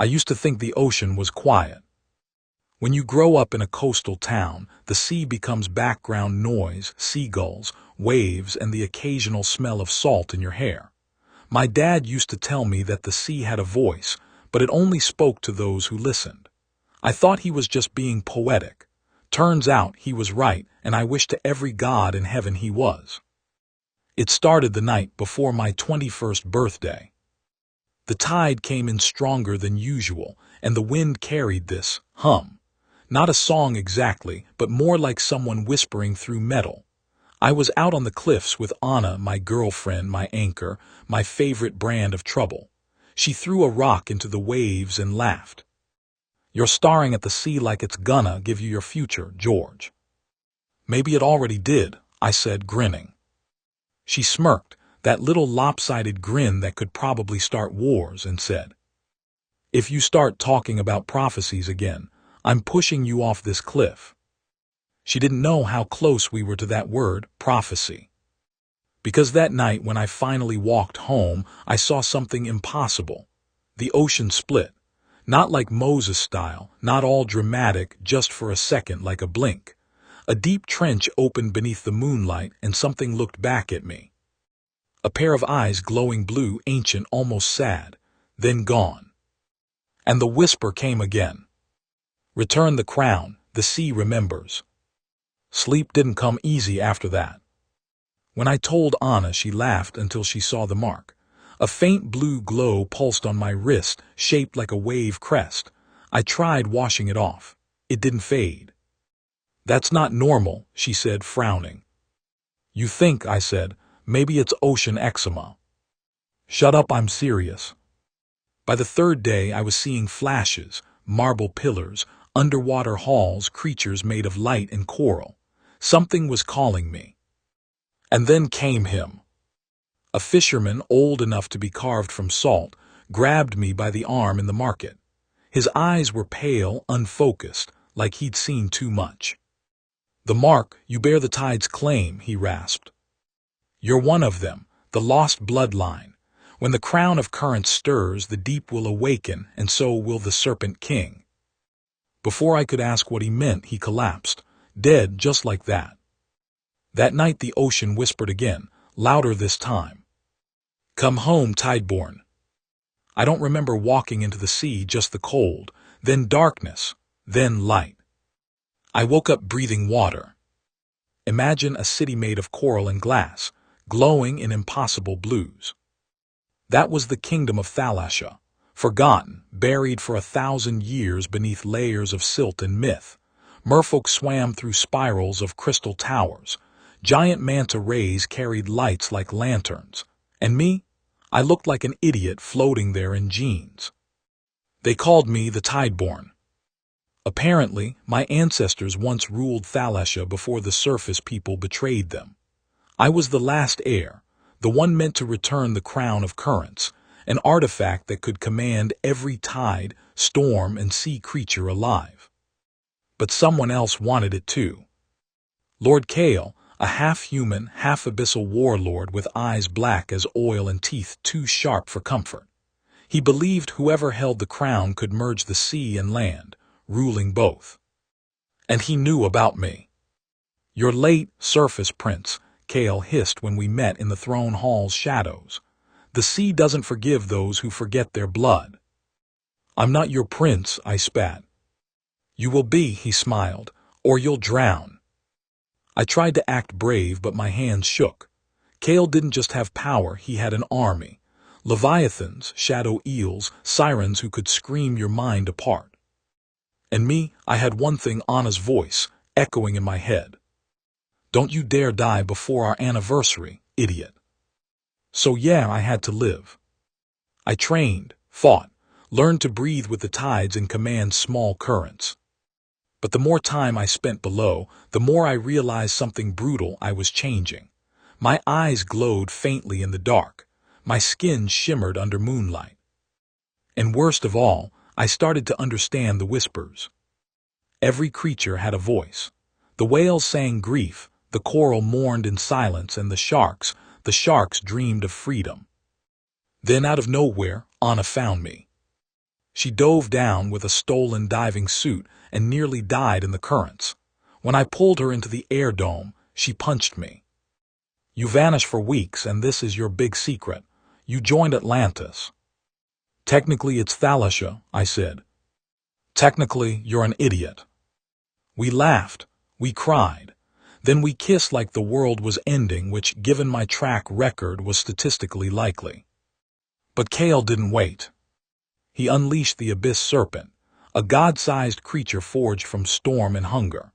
I used to think the ocean was quiet. When you grow up in a coastal town, the sea becomes background noise, seagulls, waves, and the occasional smell of salt in your hair. My dad used to tell me that the sea had a voice, but it only spoke to those who listened. I thought he was just being poetic. Turns out he was right, and I wish to every god in heaven he was. It started the night before my 21st birthday. The tide came in stronger than usual, and the wind carried this hum. Not a song exactly, but more like someone whispering through metal. I was out on the cliffs with Anna, my girlfriend, my anchor, my favorite brand of trouble. She threw a rock into the waves and laughed. "You're staring at the sea like it's gonna give you your future, George." "Maybe it already did," I said, grinning. She smirked, that little lopsided grin that could probably start wars, and said, "If you start talking about prophecies again, I'm pushing you off this cliff." She didn't know how close we were to that word, prophecy. Because that night when I finally walked home, I saw something impossible. The ocean split. Not like Moses style, not all dramatic, just for a second like a blink. A deep trench opened beneath the moonlight and something looked back at me. A pair of eyes glowing blue, ancient, almost sad, then gone. And the whisper came again. "Return the crown, the sea remembers." Sleep didn't come easy after that. When I told Anna, she laughed until she saw the mark. A faint blue glow pulsed on my wrist, shaped like a wave crest. I tried washing it off. It didn't fade. "That's not normal," she said, frowning. "You think," I said, "maybe it's ocean eczema." "Shut up, I'm serious." By the third day I was seeing flashes, marble pillars, underwater halls, creatures made of light and coral. Something was calling me. And then came him. A fisherman old enough to be carved from salt grabbed me by the arm in the market. His eyes were pale, unfocused, like he'd seen too much. "The mark, you bear the tide's claim," he rasped. "You're one of them, the lost bloodline. When the crown of currents stirs, the deep will awaken, and so will the Serpent King." Before I could ask what he meant, he collapsed, dead just like that. That night the ocean whispered again, louder this time. "Come home, Tideborn." I don't remember walking into the sea, just the cold, then darkness, then light. I woke up breathing water. Imagine a city made of coral and glass, glowing in impossible blues. That was the kingdom of Thalassia, forgotten, buried for 1,000 years beneath layers of silt and myth. Merfolk swam through spirals of crystal towers. Giant manta rays carried lights like lanterns. And me? I looked like an idiot floating there in jeans. They called me the Tideborn. Apparently, my ancestors once ruled Thalassia before the surface people betrayed them. I was the last heir, the one meant to return the crown of currents, an artifact that could command every tide, storm, and sea creature alive. But someone else wanted it too. Lord Kale, a half-human, half-abyssal warlord with eyes black as oil and teeth too sharp for comfort. He believed whoever held the crown could merge the sea and land, ruling both. And he knew about me. "You're late, surface prince," Kale hissed when we met in the throne hall's shadows. "The sea doesn't forgive those who forget their blood." "I'm not your prince," I spat. "You will be," he smiled, "or you'll drown." I tried to act brave, but my hands shook. Kale didn't just have power, he had an army. Leviathans, shadow eels, sirens who could scream your mind apart. And me, I had one thing, Anna's voice, echoing in my head. "Don't you dare die before our anniversary, idiot." So yeah, I had to live. I trained, fought, learned to breathe with the tides and command small currents. But the more time I spent below, the more I realized something brutal. I was changing. My eyes glowed faintly in the dark. My skin shimmered under moonlight. And worst of all, I started to understand the whispers. Every creature had a voice. The whales sang grief, the coral mourned in silence, and the sharks dreamed of freedom. Then out of nowhere, Anna found me. She dove down with a stolen diving suit and nearly died in the currents. When I pulled her into the air dome, she punched me. You vanished for weeks, and this is your big secret. You joined Atlantis. Technically, it's Thalacia, I said. Technically, you're an idiot. We laughed. We cried. Then we kissed like the world was ending, which, given my track record, was statistically likely. But Kale didn't wait. He unleashed the Abyss Serpent, a god-sized creature forged from storm and hunger.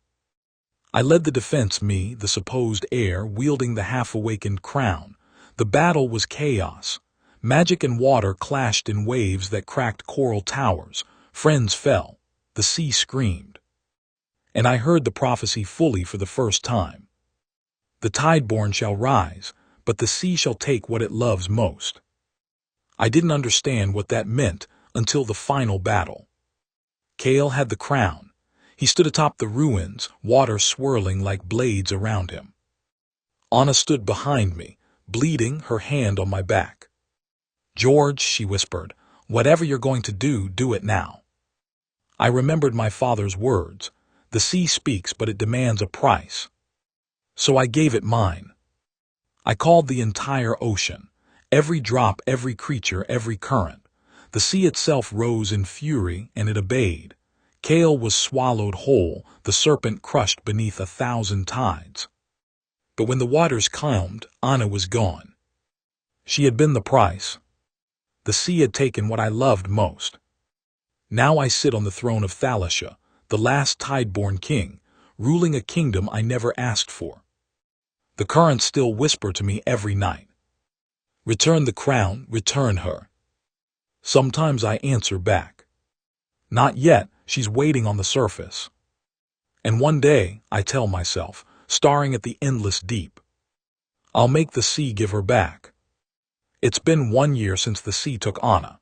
I led the defense, me, the supposed heir, wielding the half-awakened crown. The battle was chaos. Magic and water clashed in waves that cracked coral towers. Friends fell. The sea screamed. And I heard the prophecy fully for the first time. The Tideborn shall rise, but the sea shall take what it loves most. I didn't understand what that meant until the final battle. Kale had the crown. He stood atop the ruins, water swirling like blades around him. Anna stood behind me, bleeding, her hand on my back. George, she whispered, whatever you're going to do, do it now. I remembered my father's words. The sea speaks, but it demands a price. So I gave it mine. I called the entire ocean. Every drop, every creature, every current. The sea itself rose in fury, and it obeyed. Kale was swallowed whole, the serpent crushed beneath 1,000 tides. But when the waters calmed, Anna was gone. She had been the price. The sea had taken what I loved most. Now I sit on the throne of Thalacia, the last Tideborn king, ruling a kingdom I never asked for. The currents still whisper to me every night. Return the crown, return her. Sometimes I answer back. Not yet, she's waiting on the surface. And one day, I tell myself, staring at the endless deep, I'll make the sea give her back. It's been 1 year since the sea took Anna.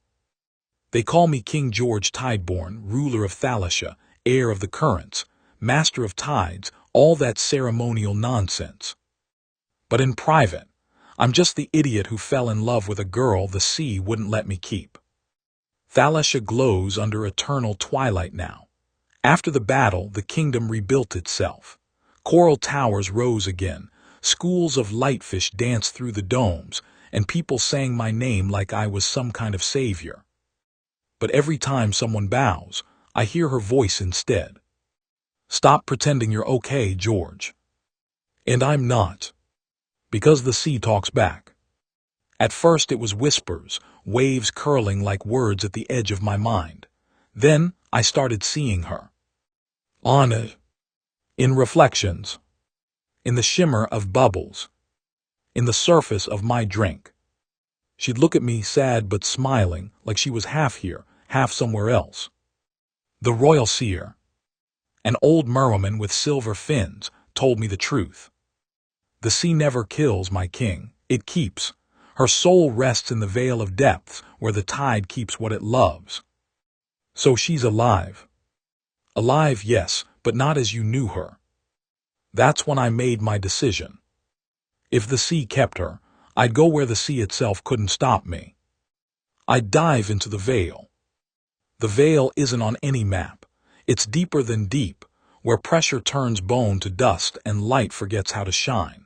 They call me King George Tideborn, ruler of Thalacia, heir of the currents, master of tides, all that ceremonial nonsense. But in private, I'm just the idiot who fell in love with a girl the sea wouldn't let me keep. Thalacia glows under eternal twilight now. After the battle, the kingdom rebuilt itself. Coral towers rose again, schools of lightfish danced through the domes, and people sang my name like I was some kind of savior. But every time someone bows, I hear her voice instead. Stop pretending you're okay, George. And I'm not. Because the sea talks back. At first it was whispers, waves curling like words at the edge of my mind. Then I started seeing her. Anna. In reflections. In the shimmer of bubbles. In the surface of my drink. She'd look at me sad but smiling, like she was half here, half somewhere else. The royal seer, an old merwoman with silver fins, told me the truth. The sea never kills, my king, it keeps. Her soul rests in the veil of depths where the tide keeps what it loves. So she's alive. Alive, yes, but not as you knew her. That's when I made my decision. If the sea kept her, I'd go where the sea itself couldn't stop me. I'd dive into the veil. The veil isn't on any map. It's deeper than deep, where pressure turns bone to dust and light forgets how to shine.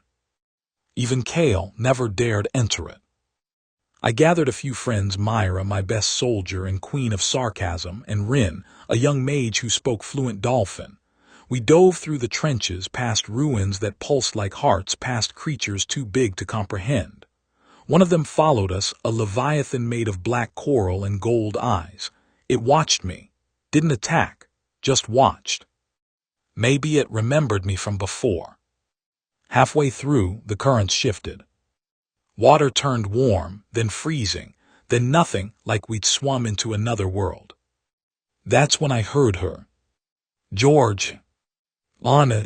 Even Kale never dared enter it. I gathered a few friends, Myra, my best soldier and queen of sarcasm, and Rin, a young mage who spoke fluent dolphin. We dove through the trenches, past ruins that pulsed like hearts, past creatures too big to comprehend. One of them followed us, a leviathan made of black coral and gold eyes. It watched me, didn't attack, just watched. Maybe it remembered me from before. Halfway through, the currents shifted. Water turned warm, then freezing, then nothing, like we'd swum into another world. That's when I heard her. George. Anna.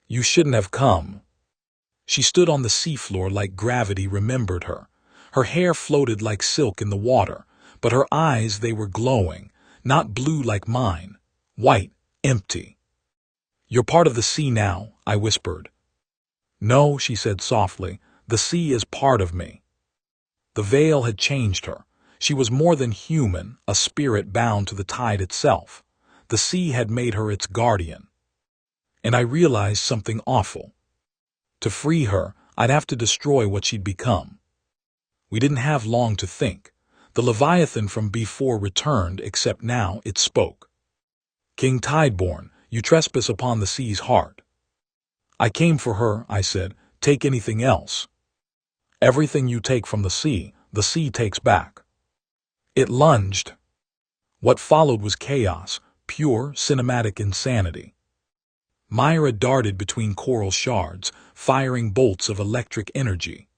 You shouldn't have come. She stood on the seafloor like gravity remembered her. Her hair floated like silk in the water, but her eyes, they were glowing, not blue like mine, white, empty. You're part of the sea now, I whispered. No, she said softly, the sea is part of me. The veil had changed her. She was more than human, a spirit bound to the tide itself. The sea had made her its guardian. And I realized something awful. To free her, I'd have to destroy what she'd become. We didn't have long to think. The Leviathan from before returned, except now it spoke. "King Tideborn, you trespass upon the sea's heart." "I came for her," I said. "Take anything else." "Everything you take from the sea takes back." It lunged. What followed was chaos, pure cinematic insanity. Myra darted between coral shards, firing bolts of electric energy.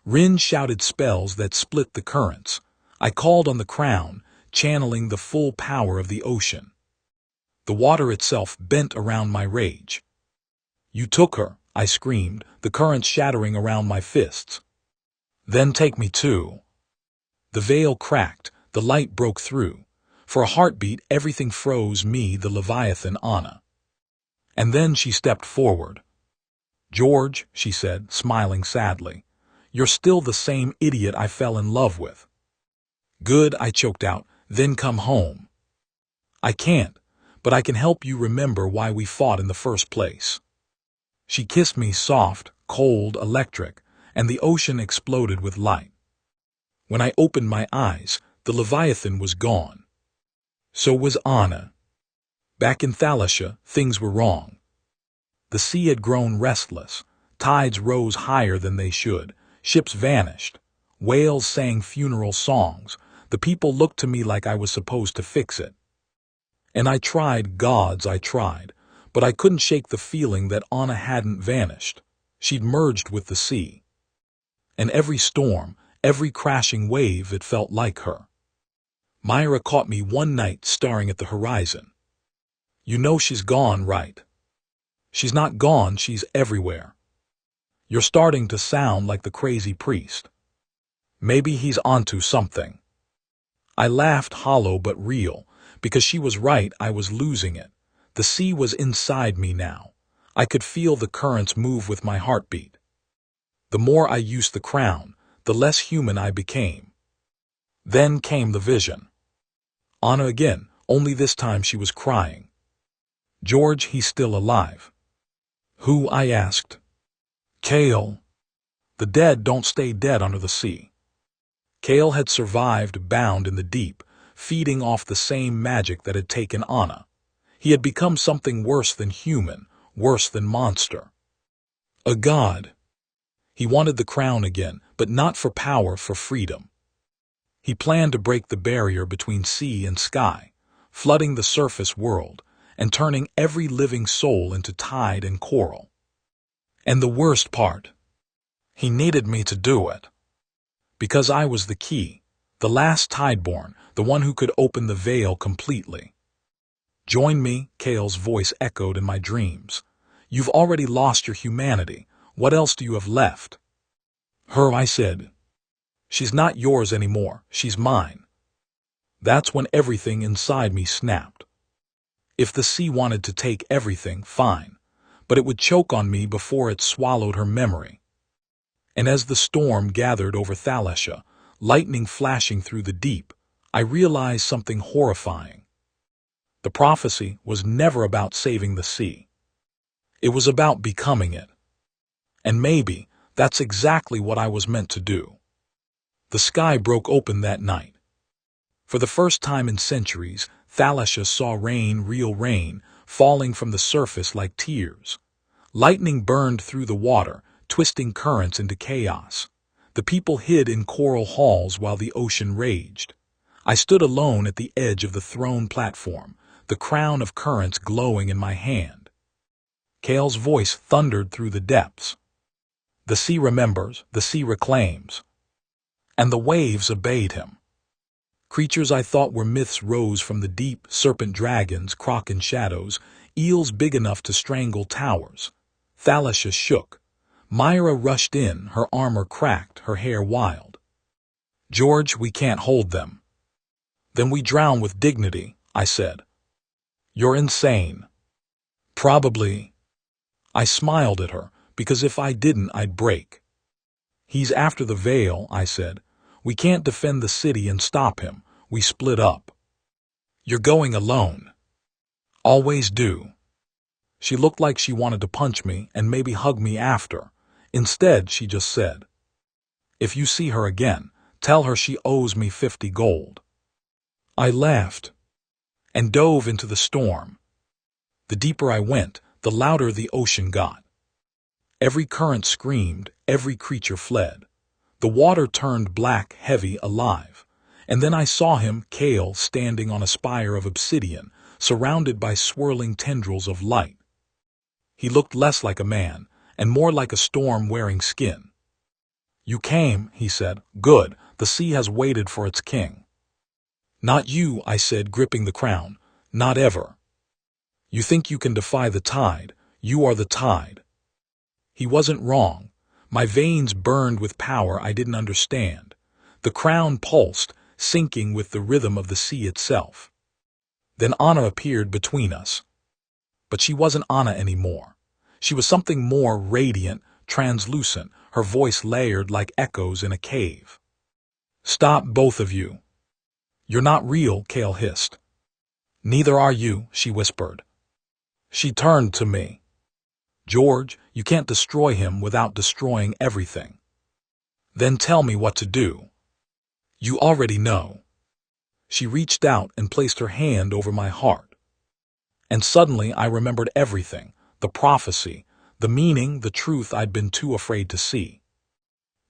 Rin shouted spells that split the currents. I called on the crown, channeling the full power of the ocean. The water itself bent around my rage. "You took her," I screamed, the currents shattering around my fists. "Then take me too." The veil cracked, the light broke through. For a heartbeat, everything froze, me, the Leviathan, Anna. And then she stepped forward. "George," she said, smiling sadly, "you're still the same idiot I fell in love with." "Good," I choked out, "then come home." "I can't, but I can help you remember why we fought in the first place." She kissed me soft, cold, electric, and the ocean exploded with light. When I opened my eyes, the Leviathan was gone. So was Anna. Back in Thalacia, things were wrong. The sea had grown restless. Tides rose higher than they should. Ships vanished. Whales sang funeral songs. The people looked to me like I was supposed to fix it. And I tried, gods, I tried, but I couldn't shake the feeling that Anna hadn't vanished. She'd merged with the sea. And every storm, every crashing wave, it felt like her. Myra caught me one night staring at the horizon. "You know she's gone, right?" "She's not gone, she's everywhere." "You're starting to sound like the crazy priest." "Maybe he's onto something." I laughed, hollow but real, because she was right, I was losing it. The sea was inside me now. I could feel the currents move with my heartbeat. The more I used the crown, the less human I became. Then came the vision. Anna again, only this time she was crying. "George, he's still alive." "Who?" I asked. "Cale. The dead don't stay dead under the sea." Cale had survived, bound in the deep, feeding off the same magic that had taken Anna. He had become something worse than human, worse than monster. A god. He wanted the crown again, but not for power, for freedom. He planned to break the barrier between sea and sky, flooding the surface world, and turning every living soul into tide and coral. And the worst part, he needed me to do it. Because I was the key, the last Tideborn, the one who could open the veil completely. "Join me," Cale's voice echoed in my dreams. "You've already lost your humanity. What else do you have left?" "Her," I said. "She's not yours anymore. She's mine." That's when everything inside me snapped. If the sea wanted to take everything, fine, but it would choke on me before it swallowed her memory. And as the storm gathered over Thalacia, lightning flashing through the deep, I realized something horrifying. The prophecy was never about saving the sea. It was about becoming it. And maybe that's exactly what I was meant to do. The sky broke open that night. For the first time in centuries, Thalacia saw rain, real rain, falling from the surface like tears. Lightning burned through the water, twisting currents into chaos. The people hid in coral halls while the ocean raged. I stood alone at the edge of the throne platform, the crown of currents glowing in my hand. Cale's voice thundered through the depths. "The sea remembers, the sea reclaims." And the waves obeyed him. Creatures I thought were myths rose from the deep, serpent dragons, kraken shadows, eels big enough to strangle towers. Thalacia shook. Myra rushed in, her armor cracked, her hair wild. "George, we can't hold them." "Then we drown with dignity," I said. "You're insane." "Probably." I smiled at her, because if I didn't, I'd break. "He's after the veil," I said. We can't defend the city and stop him. We split up. You're going alone. Always do. She looked like she wanted to punch me and maybe hug me after. Instead, she just said, "If you see her again, tell her she owes me 50 gold." I laughed and dove into the storm. The deeper I went, the louder the ocean got. Every current screamed, every creature fled. The water turned black, heavy, alive. And then I saw him, Kale, standing on a spire of obsidian, surrounded by swirling tendrils of light. He looked less like a man, and more like a storm wearing skin. "You came," he said. "Good. The sea has waited for its king." "Not you," I said, gripping the crown. "Not ever. You think you can defy the tide. You are the tide." He wasn't wrong. My veins burned with power I didn't understand. The crown pulsed, sinking with the rhythm of the sea itself. Then Anna appeared between us. But she wasn't Anna anymore. She was something more radiant, translucent, her voice layered like echoes in a cave. "Stop, both of you. You're not real," Kale hissed. "Neither are you," she whispered. She turned to me. "George, you can't destroy him without destroying everything." "Then tell me what to do." "You already know." She reached out and placed her hand over my heart. And suddenly I remembered everything, the prophecy, the meaning, the truth I'd been too afraid to see.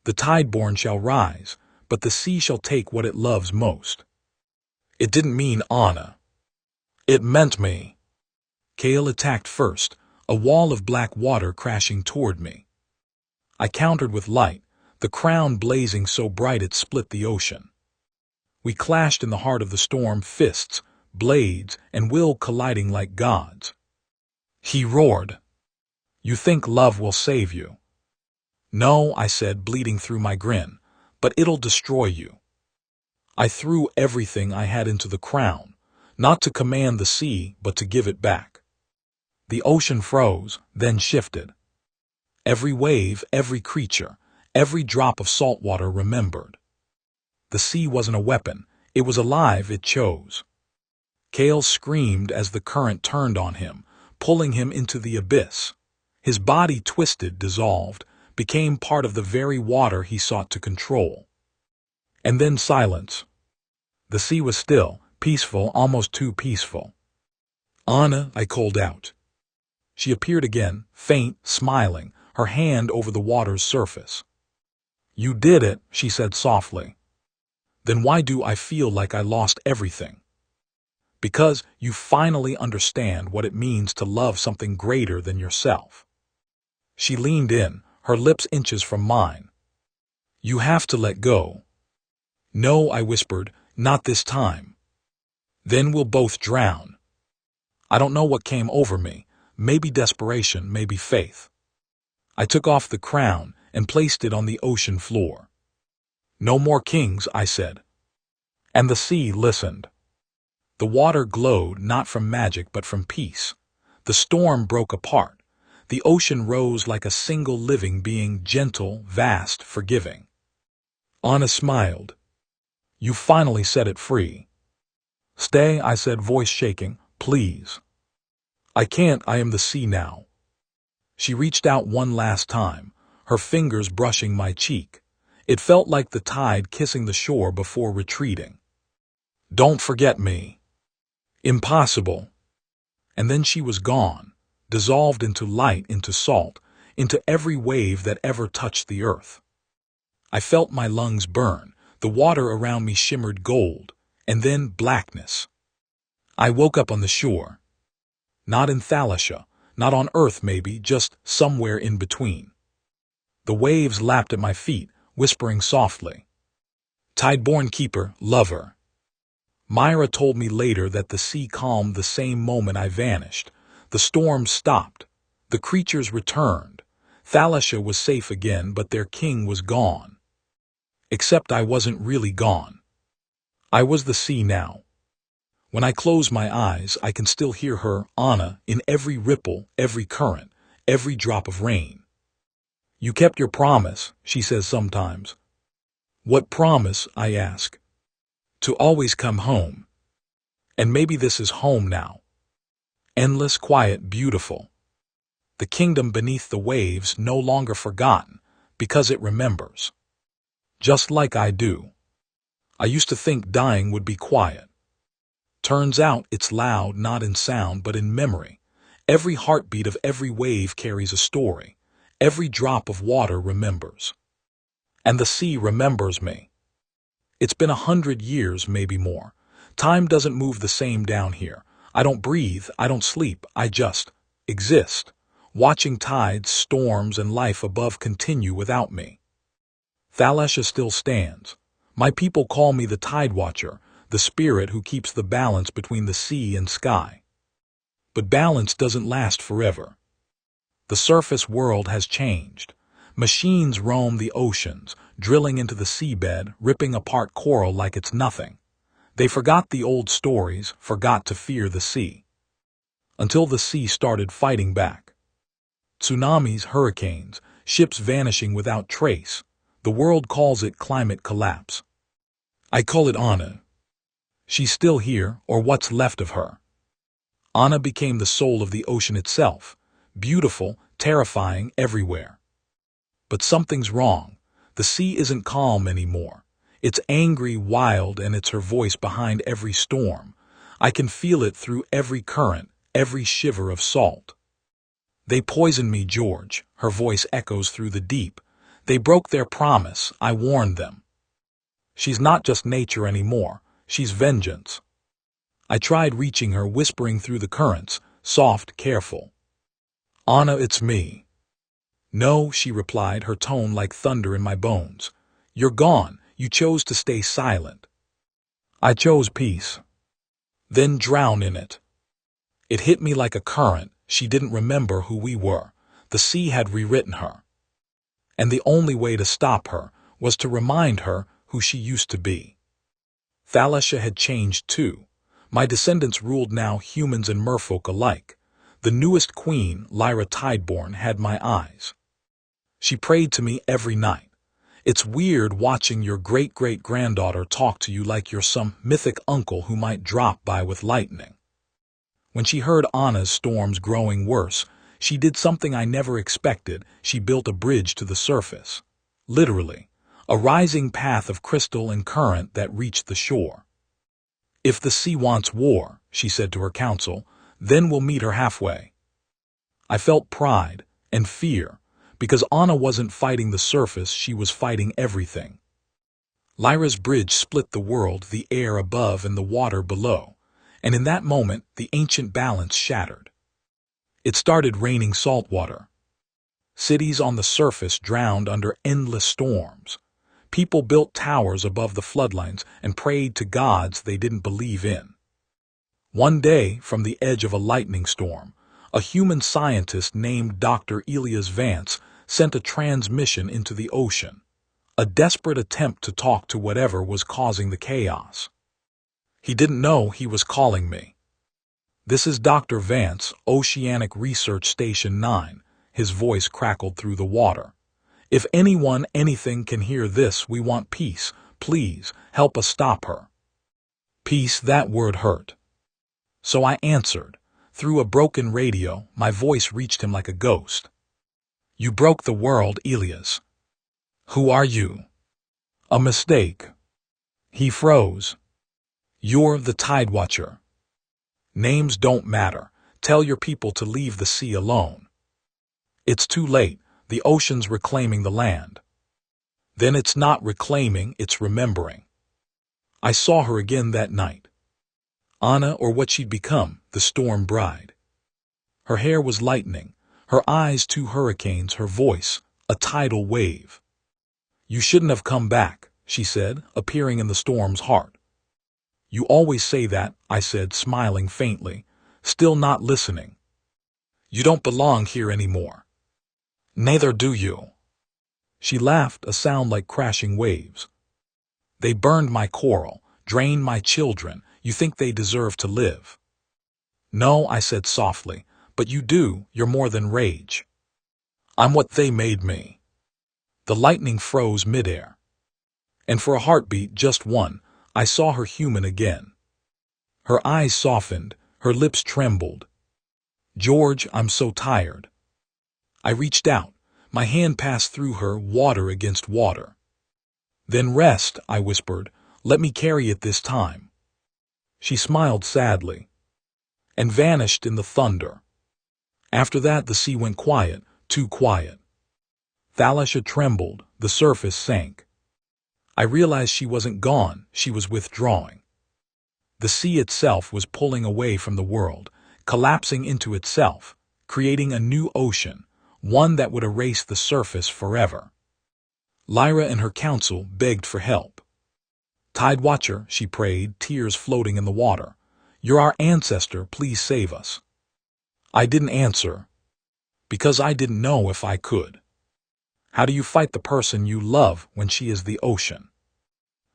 The tideborn shall rise, but the sea shall take what it loves most. It didn't mean Anna. It meant me. Kale attacked first, a wall of black water crashing toward me. I countered with light, the crown blazing so bright it split the ocean. We clashed in the heart of the storm, fists, blades, and will colliding like gods. He roared, "You think love will save you?" "No," I said, bleeding through my grin, "but it'll destroy you." I threw everything I had into the crown, not to command the sea, but to give it back. The ocean froze, then shifted. Every wave, every creature, every drop of salt water remembered. The sea wasn't a weapon. It was alive, it chose. Kale screamed as the current turned on him, pulling him into the abyss. His body twisted, dissolved, became part of the very water he sought to control. And then silence. The sea was still, peaceful, almost too peaceful. "Anna," I called out. She appeared again, faint, smiling, her hand over the water's surface. "You did it," she said softly. "Then why do I feel like I lost everything?" "Because you finally understand what it means to love something greater than yourself." She leaned in, her lips inches from mine. "You have to let go." "No," I whispered, "not this time. Then we'll both drown." I don't know what came over me. Maybe desperation, maybe faith. I took off the crown and placed it on the ocean floor. "No more kings," I said. And the sea listened. The water glowed not from magic but from peace. The storm broke apart. The ocean rose like a single living being, gentle, vast, forgiving. Anna smiled. "You finally set it free." "Stay," I said, voice shaking. "Please." "I can't, I am the sea now." She reached out one last time, her fingers brushing my cheek. It felt like the tide kissing the shore before retreating. "Don't forget me." "Impossible." And then she was gone, dissolved into light, into salt, into every wave that ever touched the earth. I felt my lungs burn, the water around me shimmered gold, and then blackness. I woke up on the shore. Not in Thalacia, not on Earth maybe, just somewhere in between. The waves lapped at my feet, whispering softly. "Tideborn keeper, lover." Myra told me later that the sea calmed the same moment I vanished. The storm stopped. The creatures returned. Thalacia was safe again, but their king was gone. Except I wasn't really gone. I was the sea now. When I close my eyes, I can still hear her, Anna, in every ripple, every current, every drop of rain. "You kept your promise," she says sometimes. What promise, I ask? To always come home. And maybe this is home now. Endless, quiet, beautiful. The kingdom beneath the waves, no longer forgotten, because it remembers. Just like I do. I used to think dying would be quiet. Turns out it's loud, not in sound, but in memory. Every heartbeat of every wave carries a story. Every drop of water remembers. And the sea remembers me. It's been 100 years, maybe more. Time doesn't move the same down here. I don't breathe, I don't sleep, I just exist, watching tides, storms, and life above continue without me. Thalasha still stands. My people call me the Tide Watcher, the spirit who keeps the balance between the sea and sky. But balance doesn't last forever. The surface world has changed. Machines roam the oceans, drilling into the seabed, ripping apart coral like it's nothing. They forgot the old stories, forgot to fear the sea. Until the sea started fighting back. Tsunamis, hurricanes, ships vanishing without trace. The world calls it climate collapse. I call it Anna. She's still here, or what's left of her. Anna became the soul of the ocean itself, beautiful, terrifying, everywhere. But something's wrong. The sea isn't calm anymore. It's angry, wild, and it's her voice behind every storm. I can feel it through every current, every shiver of salt. They poisoned me, George. Her voice echoes through the deep. They broke their promise. I warned them. She's not just nature anymore. She's vengeance. I tried reaching her, whispering through the currents, soft, careful. Anna, it's me. No, she replied, her tone like thunder in my bones. You're gone. You chose to stay silent. I chose peace. Then drown in it. It hit me like a current. She didn't remember who we were. The sea had rewritten her. And the only way to stop her was to remind her who she used to be. Thalasha had changed too. My descendants ruled now, humans and merfolk alike. The newest queen, Lyra Tideborn, had my eyes. She prayed to me every night. It's weird watching your great-great-granddaughter talk to you like you're some mythic uncle who might drop by with lightning. When she heard Anna's storms growing worse, she did something I never expected. She built a bridge to the surface. Literally, a rising path of crystal and current that reached the shore. If the sea wants war, she said to her council, then we'll meet her halfway. I felt pride and fear. Because Anna wasn't fighting the surface, she was fighting everything. Lyra's bridge split the world, the air above and the water below, and in that moment the ancient balance shattered. It started raining salt water. Cities on the surface drowned under endless storms. People built towers above the floodlines and prayed to gods they didn't believe in. One day, from the edge of a lightning storm, a human scientist named Dr. Elias Vance sent a transmission into the ocean, a desperate attempt to talk to whatever was causing the chaos. He didn't know he was calling me. This is Dr. Vance, Oceanic Research Station 9, his voice crackled through the water. If anyone, anything can hear this, we want peace. Please, help us stop her. Peace, that word hurt. So I answered. Through a broken radio, my voice reached him like a ghost. You broke the world, Elias. Who are you? A mistake. He froze. You're the Tide Watcher. Names don't matter. Tell your people to leave the sea alone. It's too late. The ocean's reclaiming the land. Then it's not reclaiming, it's remembering. I saw her again that night. Anna, or what she'd become, the storm bride. Her hair was lightning, her eyes 2 hurricanes, her voice, a tidal wave. You shouldn't have come back, she said, appearing in the storm's heart. You always say that, I said, smiling faintly, still not listening. You don't belong here anymore. Neither do you. She laughed, a sound like crashing waves. They burned my coral, drained my children. You think they deserve to live. No, I said softly, but you do, you're more than rage. I'm what they made me. The lightning froze midair. And for a heartbeat, just one, I saw her human again. Her eyes softened, her lips trembled. "George, I'm so tired." I reached out. My hand passed through her, water against water. "Then rest," I whispered. "Let me carry it this time." She smiled sadly and vanished in the thunder. After that, the sea went quiet, too quiet. Thalasha trembled, the surface sank. I realized she wasn't gone, she was withdrawing. The sea itself was pulling away from the world, collapsing into itself, creating a new ocean, one that would erase the surface forever. Lyra and her council begged for help. "Tide Watcher," she prayed, tears floating in the water. "You're our ancestor, please save us." I didn't answer, because I didn't know if I could. How do you fight the person you love when she is the ocean?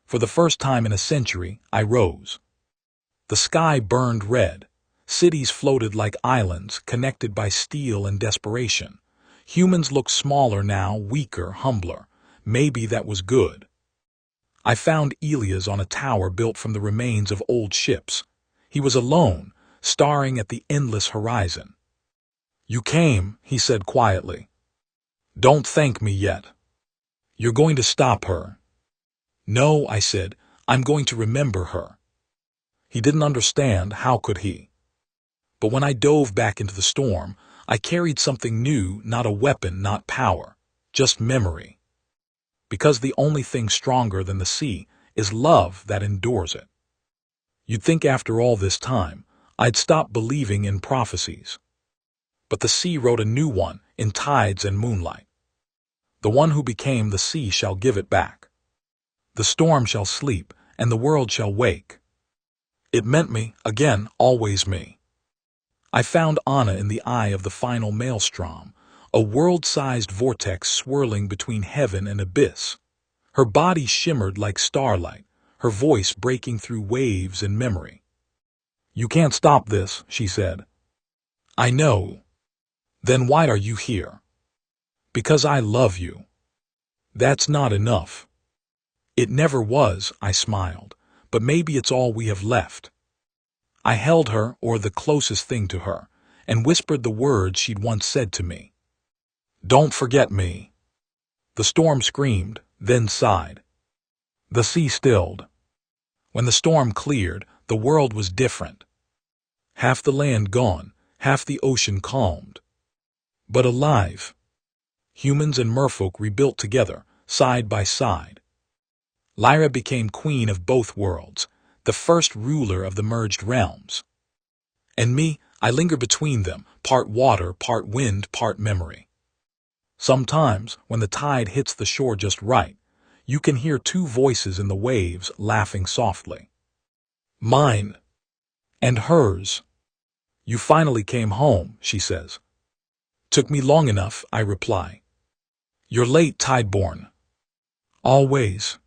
For the first time in a century, I rose. The sky burned red. Cities floated like islands, connected by steel and desperation. Humans looked smaller now, weaker, humbler. Maybe that was good. I found Elias on a tower built from the remains of old ships. He was alone, staring at the endless horizon. "You came," he said quietly. "Don't thank me yet. You're going to stop her." "No," I said, "I'm going to remember her." He didn't understand, how could he? But when I dove back into the storm, I carried something new, not a weapon, not power, just memory. Because the only thing stronger than the sea is love that endures it. You'd think after all this time, I'd stop believing in prophecies. But the sea wrote a new one in tides and moonlight. The one who became the sea shall give it back. The storm shall sleep, and the world shall wake. It meant me, again, always me. I found Anna in the eye of the final maelstrom, a world-sized vortex swirling between heaven and abyss. Her body shimmered like starlight, her voice breaking through waves and memory. "You can't stop this," she said. "I know." "Then why are you here?" "Because I love you." "That's not enough." "It never was," I smiled, "but maybe it's all we have left." I held her, or the closest thing to her, and whispered the words she'd once said to me. "Don't forget me." The storm screamed, then sighed. The sea stilled. When the storm cleared, the world was different. Half the land gone, half the ocean calmed. But alive. Humans and merfolk rebuilt together, side by side. Lyra became queen of both worlds, the first ruler of the merged realms. And me, I linger between them, part water, part wind, part memory. Sometimes, when the tide hits the shore just right, you can hear two voices in the waves laughing softly. Mine. And hers. "You finally came home," she says. "Took me long enough," I reply. "You're late, Tideborn." "Always."